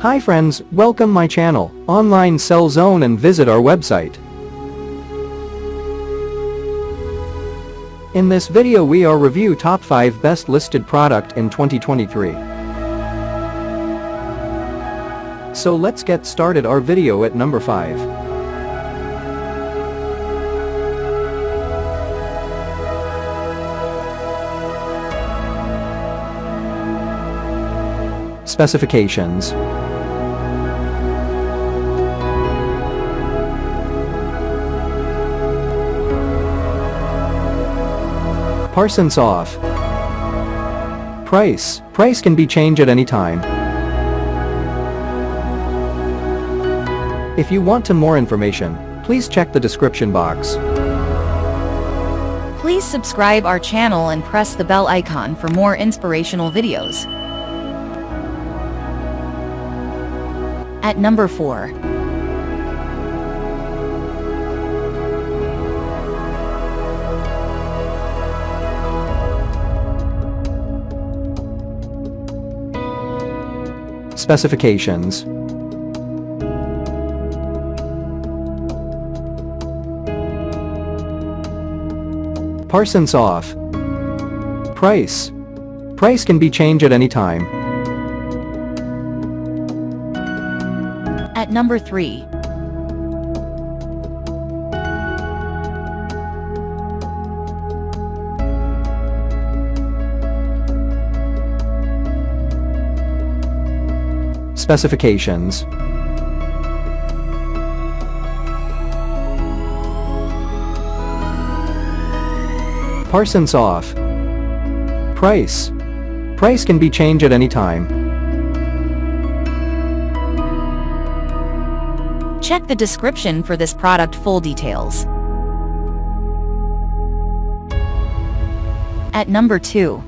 Hi friends, welcome my channel, Online Sell Zone, and visit our website. In this video we are review top 5 best listed product in 2023. So let's get started our video at number 5. Specifications. Parsons off. Price can be changed at any time. If you want to more information, please check the description box. Please subscribe our channel and press the bell icon for more inspirational videos. At number 4. Specifications. Parsons off. Price can be changed at any time. At number 3. Specifications. Parsons off. Price can be changed at any time. Check the description for this product full details. At number 2.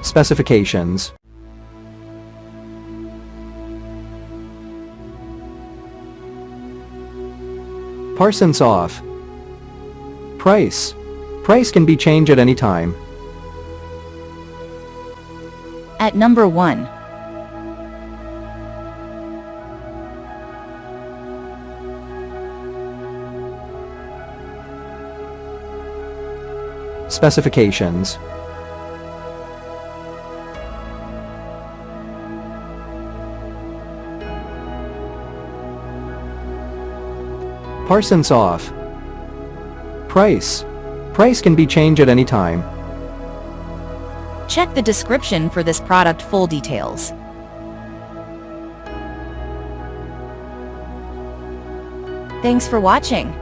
Specifications. Parsons off. Price can be changed at any time. At number 1. Specifications. Parsons off. Price can be changed at any time. Check the description for this product full details. Thanks for watching.